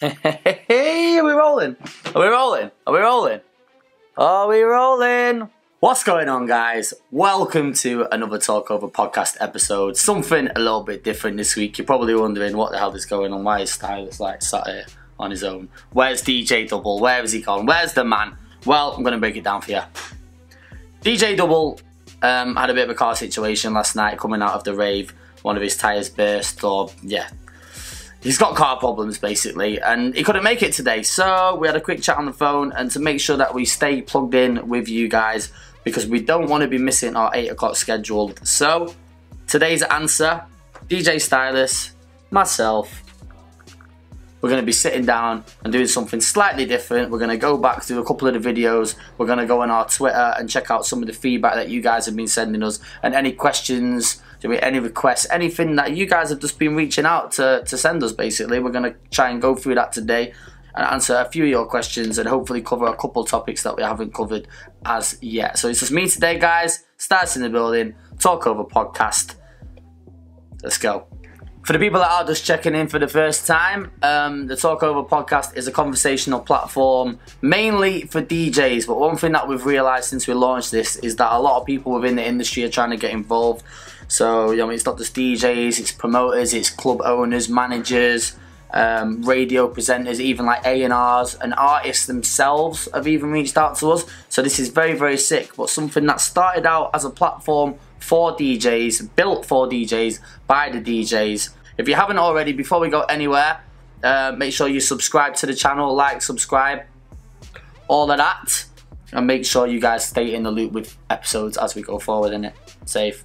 Hey, are we rolling? Are we rolling? Are we rolling? Are we rolling? What's going on, guys? Welcome to another Talkover podcast episode. Something a little bit different this week. You're probably wondering what the hell is going on. Why is Stylus like sat here on his own? Where's DJ Dubl? Where is he gone? Where's the man? Well, I'm going to break it down for you. DJ Dubl had a bit of a car situation last night coming out of the rave. One of his tyres burst, or yeah. He's got car problems basically, and he couldn't make it today, so we had a quick chat on the phone, and to make sure that we stay plugged in with you guys, because we don't want to be missing our 8 o'clock schedule. So today's answer, DJ Stylus, myself, we're going to be sitting down and doing something slightly different. We're going to go back through a couple of the videos. We're going to go on our Twitter and check out some of the feedback that you guys have been sending us, and any questions, any requests, anything that you guys have just been reaching out to send us basically. We're going to try and go through that today and answer a few of your questions and hopefully cover a couple of topics that we haven't covered as yet. So it's just me today, guys. Stylus in the building, Talkover podcast. Let's go. For the people that are just checking in for the first time, the Talkover podcast is a conversational platform mainly for DJs, but one thing that we've realised since we launched this is that a lot of people within the industry are trying to get involved. So, it's not just DJs, it's promoters, it's club owners, managers, radio presenters, even like A&Rs, and artists themselves have even reached out to us. So this is very, very sick, but something that started out as a platform for DJs, built for DJs, by the DJs. If you haven't already, before we go anywhere, make sure you subscribe to the channel, like, subscribe, all of that, and make sure you guys stay in the loop with episodes as we go forward, innit? Safe.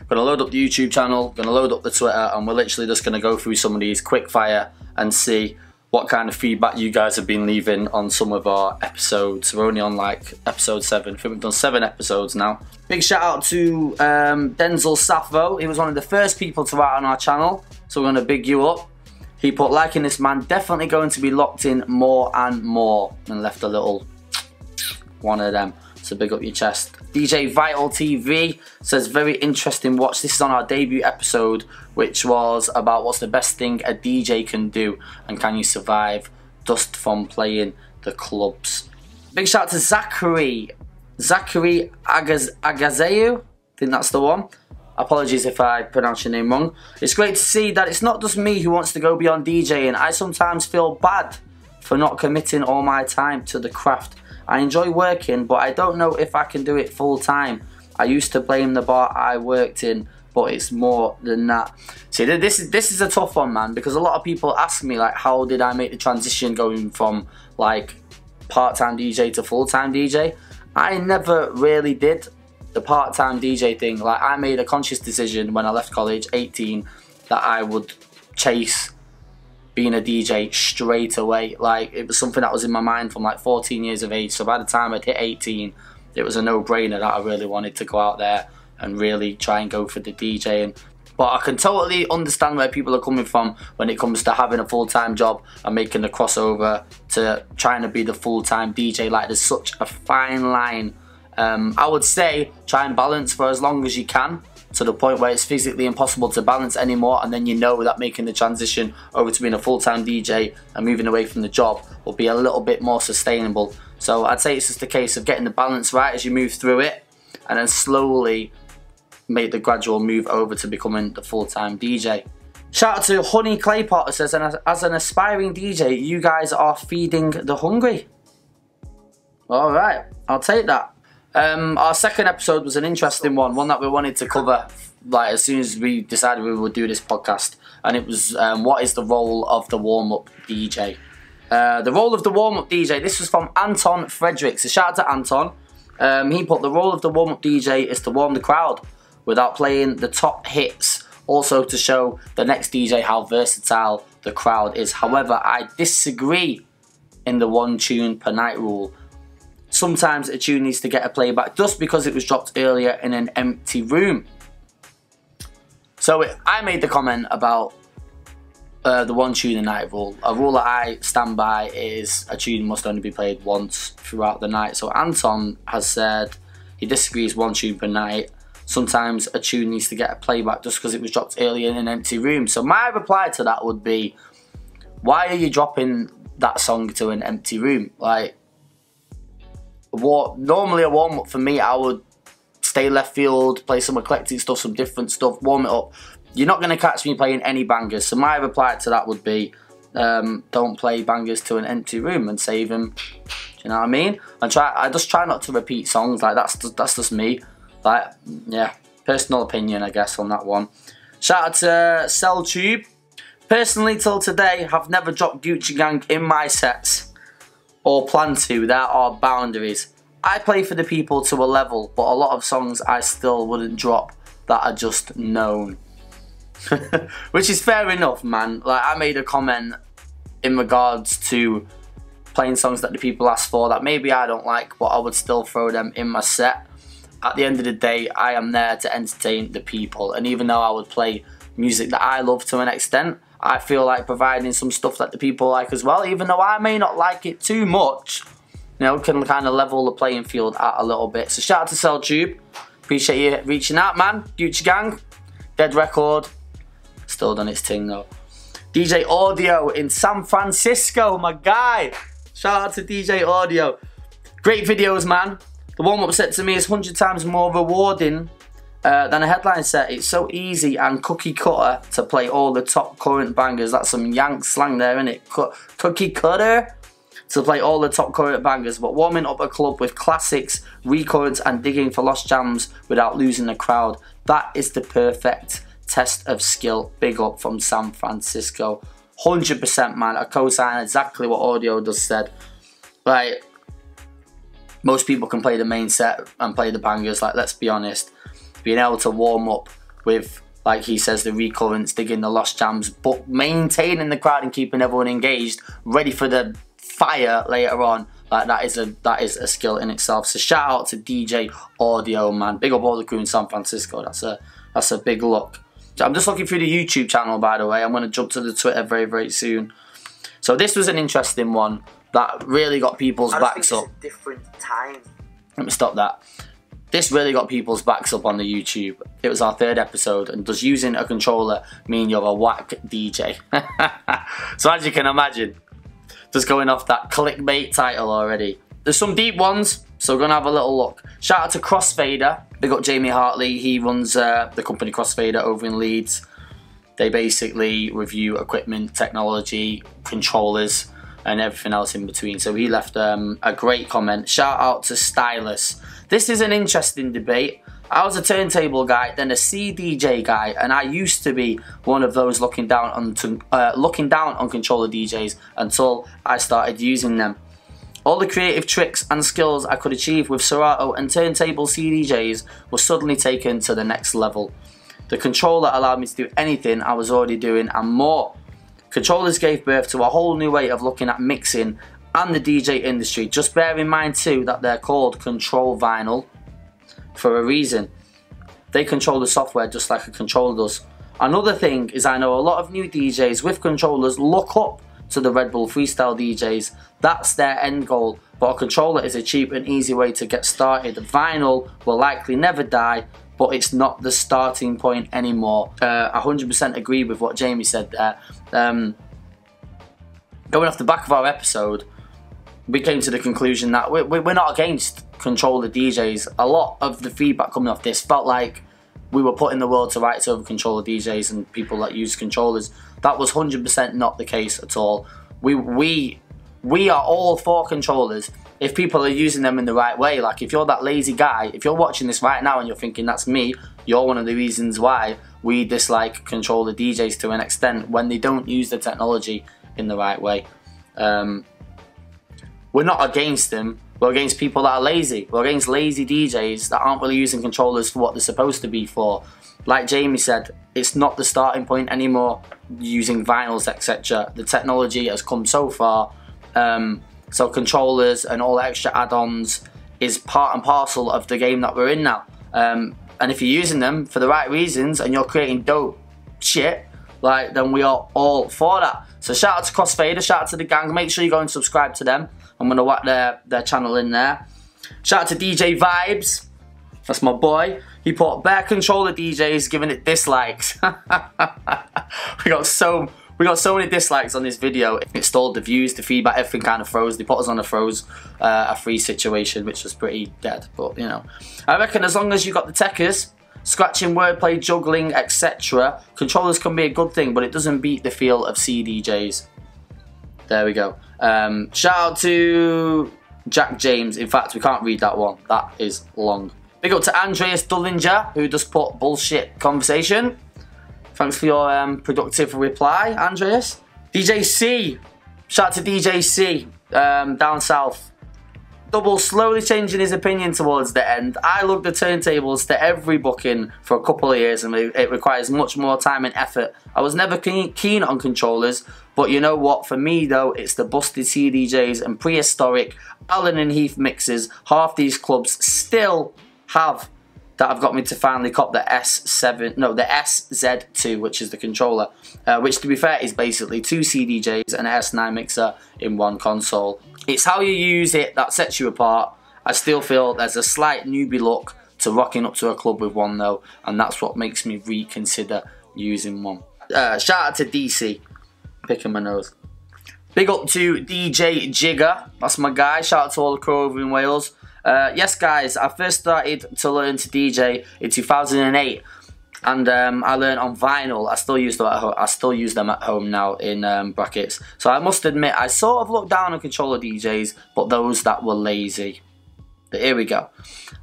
Gonna load up the YouTube channel, gonna load up the Twitter, and we're literally just gonna go through some of these quick fire and see what kind of feedback you guys have been leaving on some of our episodes. We're only on like episode 7. I think we've done 7 episodes now. Big shout out to Denzel Sappho. He was one of the first people to write on our channel, so we're gonna big you up. He put, liking this man, definitely going to be locked in more and more, and left a little one of them. So big up your chest. DJ Vital TV says, very interesting watch. This is on our debut episode, which was about what's the best thing a DJ can do and can you survive dust from playing the clubs. Big shout out to Zachary Agazeu, I think that's the one. Apologies if I pronounce your name wrong. It's great to see that it's not just me who wants to go beyond DJing. I sometimes feel bad for not committing all my time to the craft. I enjoy working, but I don't know if I can do it full time. I used to blame the bar I worked in, but it's more than that. See, this is a tough one, man, because a lot of people ask me, like, how did I make the transition going from, like, part-time DJ to full-time DJ? I never really did the part-time DJ thing. Like, I made a conscious decision when I left college, 18, that I would chase being a DJ straight away. Like, it was something that was in my mind from like 14 years of age. So by the time I'd hit 18, it was a no-brainer that I really wanted to go out there and really try and go for the DJing. But I can totally understand where people are coming from when it comes to having a full-time job and making the crossover to trying to be the full-time DJ. Like, there's such a fine line. I would say try and balance for as long as you can, to the point where it's physically impossible to balance anymore, and then you know that making the transition over to being a full-time DJ and moving away from the job will be a little bit more sustainable. So I'd say it's just a case of getting the balance right as you move through it, and then slowly make the gradual move over to becoming the full-time DJ. Shout out to Honey Claypot, who says, as an aspiring DJ, you guys are feeding the hungry. Alright, I'll take that. Our second episode was an interesting one that we wanted to cover like as soon as we decided we would do this podcast, and it was what is the role of the warm-up DJ? The role of the warm-up DJ, this was from Anton Fredericks. So shout out to Anton. He put, the role of the warm-up DJ is to warm the crowd without playing the top hits, also to show the next DJ how versatile the crowd is. However, I disagree in the 1 tune per night rule. Sometimes a tune needs to get a playback just because it was dropped earlier in an empty room. So I made the comment about the 1 tune a night rule. A rule that I stand by is a tune must only be played once throughout the night. So Anton has said he disagrees 1 tune per night. Sometimes a tune needs to get a playback just because it was dropped earlier in an empty room. So my reply to that would be, why are you dropping that song to an empty room. Like, normally a warm up for me, I would stay left field, play some eclectic stuff, some different stuff, warm it up. You're not going to catch me playing any bangers. So my reply to that would be, don't play bangers to an empty room and save them. Do you know what I mean? I just try not to repeat songs. Like, that's just me. Like, yeah, personal opinion, I guess, on that one. Shout out to Celltube. Personally, till today, have never dropped Gucci Gang in my sets, or plan to. There are boundaries. I play for the people to a level, but a lot of songs I still wouldn't drop that are just known. Which is fair enough, man. Like, I made a comment in regards to playing songs that the people ask for that maybe I don't like, but I would still throw them in my set. At the end of the day, I am there to entertain the people, and even though I would play music that I love to an extent, I feel like providing some stuff that the people like as well, even though I may not like it too much, you know, can kind of level the playing field out a little bit. So shout out to Celltube. Appreciate you reaching out, man. Gucci Gang. Dead record. Still done its thing though. DJ Audio in San Francisco, my guy. Shout out to DJ Audio. Great videos, man. The warm-up set to me is 100 times more rewarding than a headline set. It's so easy and cookie cutter to play all the top current bangers. That's some Yank slang there, isn't it? Cookie cutter? To play all the top current bangers, but warming up a club with classics, recurrents and digging for lost jams without losing the crowd. That is the perfect test of skill. Big up from San Francisco. 100%, man. I co-sign exactly what Audio just said. Like, most people can play the main set and play the bangers. Like, let's be honest. Being able to warm up with, like he says, the recurrents, digging the lost jams, but maintaining the crowd and keeping everyone engaged, ready for the fire later on. Like, that is a skill in itself. So shout out to DJ Audio, man. Big up all the crew in San Francisco. That's a big look. I'm just looking through the YouTube channel, by the way. I'm going to jump to the Twitter very, very soon. So this was an interesting one that really got people's backs up. A different time. Let me stop that. This really got people's backs up on the YouTube. It was our 3rd episode, and does using a controller mean you're a whack DJ? So as you can imagine, just going off that clickbait title already. There's some deep ones, so we're going to have a little look. Shout out to Crossfader. Big up Jamie Hartley. He runs the company Crossfader over in Leeds. They basically review equipment, technology, controllers, and everything else in between. So he left a great comment. Shout out to Stylus. This is an interesting debate. I was a turntable guy, then a CDJ guy, and I used to be one of those looking down on controller DJs until I started using them. All the creative tricks and skills I could achieve with Serato and turntable CDJs were suddenly taken to the next level. The controller allowed me to do anything I was already doing and more. Controllers gave birth to a whole new way of looking at mixing and the DJ industry. Just bear in mind too that they're called control vinyl for a reason. They control the software just like a controller does. Another thing is, I know a lot of new DJs with controllers look up to the Red Bull freestyle DJs. That's their end goal, but a controller is a cheap and easy way to get started. Vinyl will likely never die, but it's not the starting point anymore. 100% agree with what Jamie said there. Going off the back of our episode, we came to the conclusion that we're not against controller DJs. A lot of the feedback coming off this felt like we were putting the world to rights over controller DJs and people that use controllers. That was 100% not the case at all. We are all for controllers if people are using them in the right way. Like, if you're that lazy guy, if you're watching this right now and you're thinking that's me, you're one of the reasons why we dislike controller DJs to an extent, when they don't use the technology in the right way. We're not against them. We're against people that are lazy. We're against lazy DJs that aren't really using controllers for what they're supposed to be for. Like Jamie said, it's not the starting point anymore, using vinyls, etc. The technology has come so far. So controllers and all extra add-ons is part and parcel of the game that we're in now. And if you're using them for the right reasons and you're creating dope shit, like, then we are all for that. So shout out to Crossfader, shout out to the gang. Make sure you go and subscribe to them. I'm going to whack their channel in there. Shout out to DJ Vibes. That's my boy. He put bare controller DJs giving it dislikes. we got so We got so many dislikes on this video. It stalled the views, the feedback, everything kind of froze. They put us on a free situation, which was pretty dead. But, you know. I reckon as long as you got the techers, scratching, wordplay, juggling, etc., controllers can be a good thing, but it doesn't beat the feel of CDJs. There we go. Shout out to Jack James. In fact, we can't read that one. That is long. Big up to Andreas Dullinger, who just put bullshit conversation. Thanks for your productive reply, Andreas. DJ C. Shout out to DJ C. Down south. Dubl slowly changing his opinion towards the end. I lug the turntables to every booking for a couple of years and it requires much more time and effort. I was never keen on controllers, but you know what, for me though, it's the busted CDJs and prehistoric Allen and Heath mixes half these clubs still have that have got me to finally cop the SZ2, which is the controller, which to be fair is basically 2 CDJs and an S9 mixer in one console. It's how you use it that sets you apart. I still feel there's a slight newbie look to rocking up to a club with one though, and that's what makes me reconsider using one. Shout out to DC, picking my nose. Big up to DJ Jigger, that's my guy. Shout out to all the crew over in Wales. Yes guys, I first started to learn to DJ in 2008 and I learned on vinyl. I still use them at home. I still use them at home now in brackets. So I must admit I sort of looked down on controller DJs, but those that were lazy. But here we go.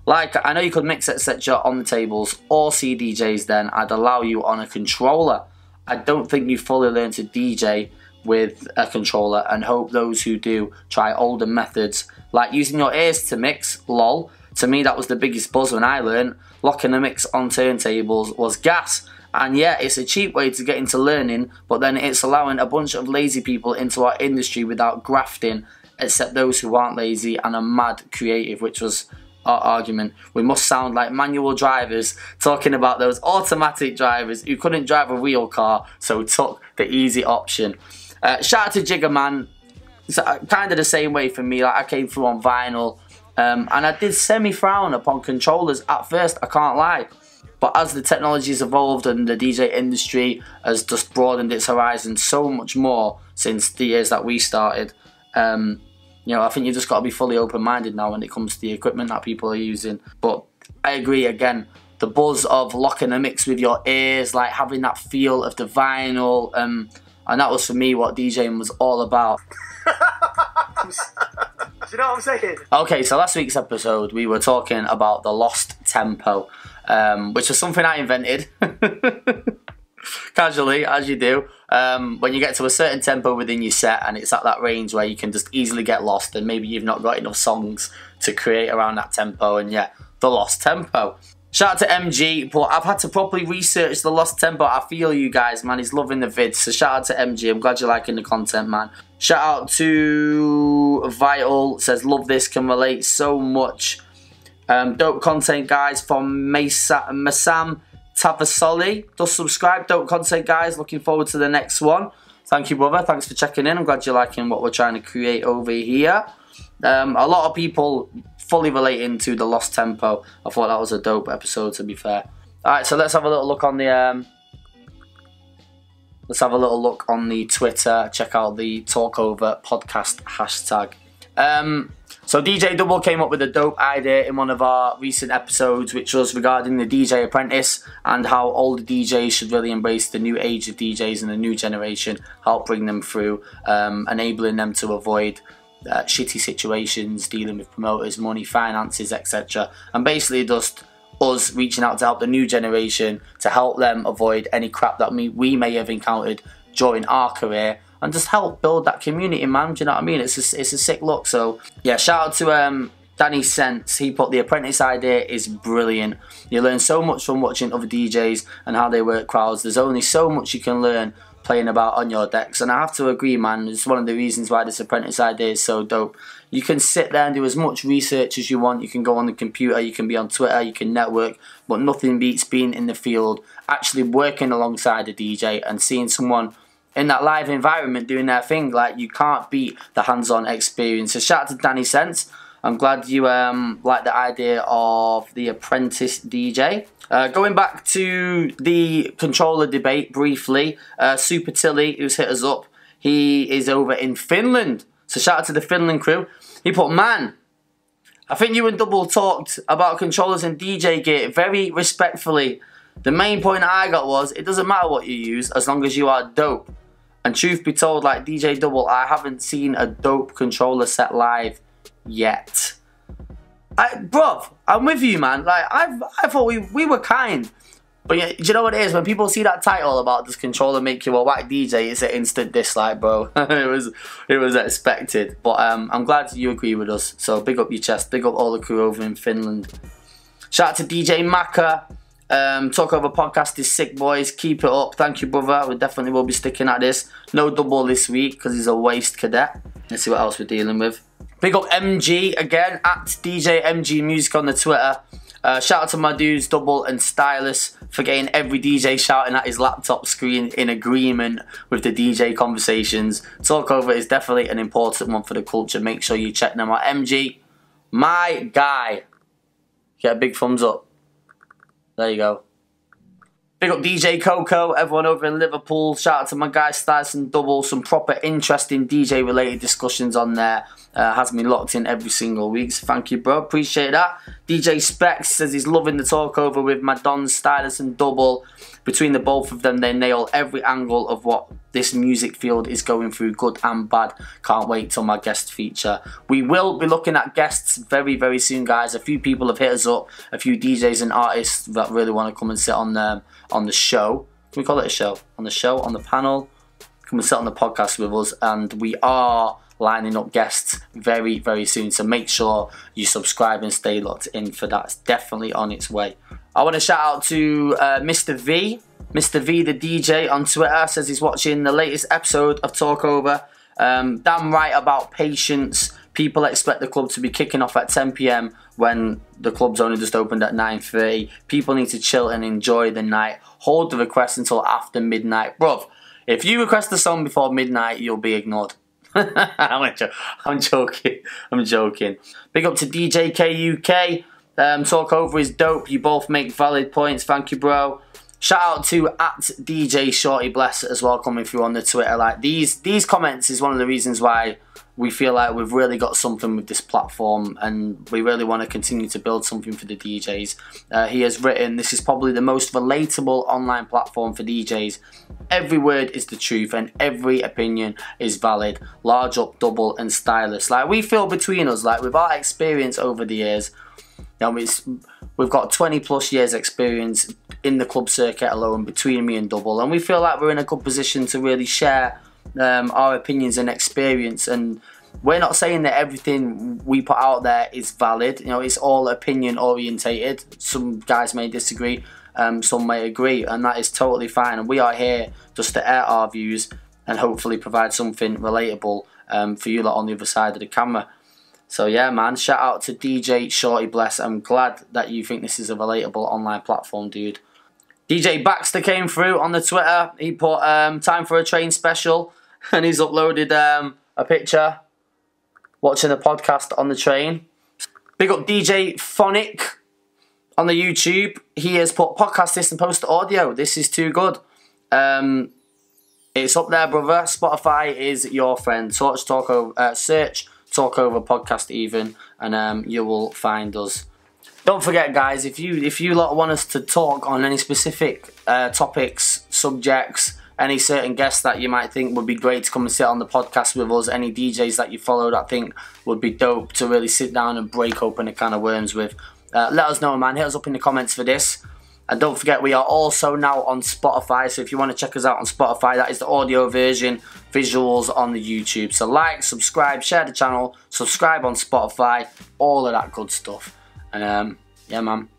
Like, I know you could mix etc on the tables or CDJs, then I'd allow you on a controller. I don't think you fully learn to DJ with a controller and hope those who do try older methods like using your ears to mix. Lol. To me that was the biggest buzz when I learned. Locking a mix on turntables was gas, and yeah, it's a cheap way to get into learning, but then it's allowing a bunch of lazy people into our industry without grafting, except those who aren't lazy and are mad creative, which was our argument. We must sound like manual drivers talking about those automatic drivers who couldn't drive a real car, so took the easy option. Shout out to Jigger Man. It's kind of the same way for me. Like, I came through on vinyl, and I did semi-frown upon controllers at first, I can't lie. But as the technology has evolved and the DJ industry has just broadened its horizon so much more since the years that we started, you know, I think you've just got to be fully open-minded now when it comes to the equipment that people are using. But I agree again, the buzz of locking a mix with your ears, like having that feel of the vinyl, and that was for me what DJing was all about. Do you know what I'm saying? Okay, so last week's episode we were talking about the lost tempo, which was something I invented casually, as you do. When you get to a certain tempo within your set and it's at that range where you can just easily get lost and maybe you've not got enough songs to create around that tempo, and yeah, the lost tempo. Shout out to MG, but I've had to properly research the lost tempo. I feel you guys, man. He's loving the vids. So shout out to MG. I'm glad you're liking the content, man. Shout out to Vital. Says, love this, can relate so much. Dope content, guys, from Masam Tavasoli. Just subscribe, dope content, guys. Looking forward to the next one. Thank you, brother. Thanks for checking in. I'm glad you're liking what we're trying to create over here. A lot of people fully relating to the lost tempo. I thought that was a dope episode, to be fair. Alright, so let's have a little look on the Twitter. Check out the Talkover podcast hashtag. So DJ Dubl came up with a dope idea in one of our recent episodes, which was regarding the DJ apprentice and how older DJs should really embrace the new age of DJs and the new generation, help bring them through, enabling them to avoid shitty situations, dealing with promoters, money, finances, etc. And basically just us reaching out to help the new generation to help them avoid any crap that we may have encountered during our career, and just help build that community, man. Do you know what I mean? It's a sick look. So yeah, shout out to Danny Sense. He put the apprentice idea is brilliant. You learn so much from watching other DJs and how they work crowds. There's only so much you can learn playing about on your decks, and I have to agree, man. It's one of the reasons why this apprentice idea is so dope. You can sit there and do as much research as you want. You can go on the computer, you can be on Twitter, you can network, but nothing beats being in the field, actually working alongside a DJ and seeing someone in that live environment doing their thing. Like, you can't beat the hands-on experience. So shout out to Danny Sense. I'm glad you like the idea of the apprentice DJ. Going back to the controller debate briefly, Super Tilly, who's hit us up, he is over in Finland. So shout out to the Finland crew. He put, man, I think you and Dubl talked about controllers and DJ gear very respectfully. The main point I got was, it doesn't matter what you use as long as you are dope. And truth be told, like DJ Dubl, I haven't seen a dope controller set live yet. Bruv, I'm with you, man. Like I thought we were kind. But yeah, do you know what it is? When people see that title about does controller make you a whack DJ, it's an instant dislike, bro. it was expected. But I'm glad you agree with us. So big up your chest. Big up all the crew over in Finland. Shout out to DJ Maka. Talkover podcast is sick, boys. Keep it up. Thank you, brother. We definitely will be sticking at this. No Dubl this week because he's a waste cadet. Let's see what else we're dealing with. Big up MG again at DJ MG Music on the Twitter. Shout out to my dudes Dubl and Stylus for getting every DJ shouting at his laptop screen in agreement with the DJ conversations. Talkover is definitely an important one for the culture. Make sure you check them out. MG, my guy. Get a big thumbs up. There you go. Big up DJ Coco, everyone over in Liverpool. Shout out to my guy Stylus and Dubl. Some proper interesting DJ related discussions on there. Has me locked in every single week. So thank you, bro. Appreciate that. DJ Specs says he's loving the Talkover with my Dons, Stylus and Dubl. Between the both of them, they nail every angle of what this music field is going through, good and bad. Can't wait till my guest feature. We will be looking at guests very, very soon, guys. A few people have hit us up. A few DJs and artists that really want to come and sit on the show. Can we call it a show? On the show, on the panel. Come and sit on the podcast with us. And we are lining up guests very, very soon. So make sure you subscribe and stay locked in for that. It's definitely on its way. I want to shout out to Mr. V. Mr. V, the DJ on Twitter, says he's watching the latest episode of Talkover. Damn right about patience. People expect the club to be kicking off at 10 PM when the club's only just opened at 9:30. People need to chill and enjoy the night. Hold the request until after midnight. Bruv, if you request a song before midnight, you'll be ignored. I'm joking. I'm joking. Big up to DJ KUK. Talkover is dope. You both make valid points. Thank you, bro. Shout out to at DJ Shorty Bless as well, coming through on the Twitter. Like these comments is one of the reasons why we feel like we've really got something with this platform, and we really want to continue to build something for the DJs. He has written, this is probably the most relatable online platform for DJs. Every word is the truth and every opinion is valid. Large up Dubl and Stylus. Like we feel between us, like with our experience over the years, you know, we've got 20 plus years experience in the club circuit alone between me and Dubl, and we feel like we're in a good position to really share our opinions and experience. And we're not saying that everything we put out there is valid. You know, it's all opinion orientated. Some guys may disagree, some may agree, and that is totally fine. And we are here just to air our views and hopefully provide something relatable for you lot on the other side of the camera. So yeah, man, shout out to DJ Shorty Bless. I'm glad that you think this is a relatable online platform, dude. DJ Baxter came through on the Twitter. He put time for a train special, and he's uploaded a picture watching a podcast on the train. Big up DJ Phonic on the YouTube. He has put podcast this and post audio. This is too good. It's up there, brother. Spotify is your friend. Search Talkover podcast even, and you will find us. Don't forget, guys, if you lot want us to talk on any specific topics, subjects, any certain guests that you might think would be great to come and sit on the podcast with us, any DJs that you follow that think would be dope to really sit down and break open a can of worms with, let us know, man. Hit us up in the comments for this. And don't forget, we are also now on Spotify, so if you want to check us out on Spotify, that is the audio version, visuals on the YouTube. So like, subscribe, share the channel, subscribe on Spotify, all of that good stuff. And yeah, man,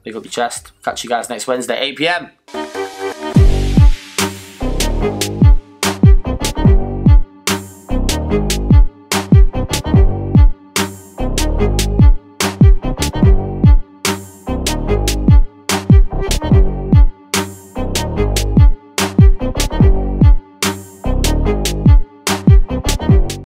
pick up your chest. Catch you guys next Wednesday, 8 PM.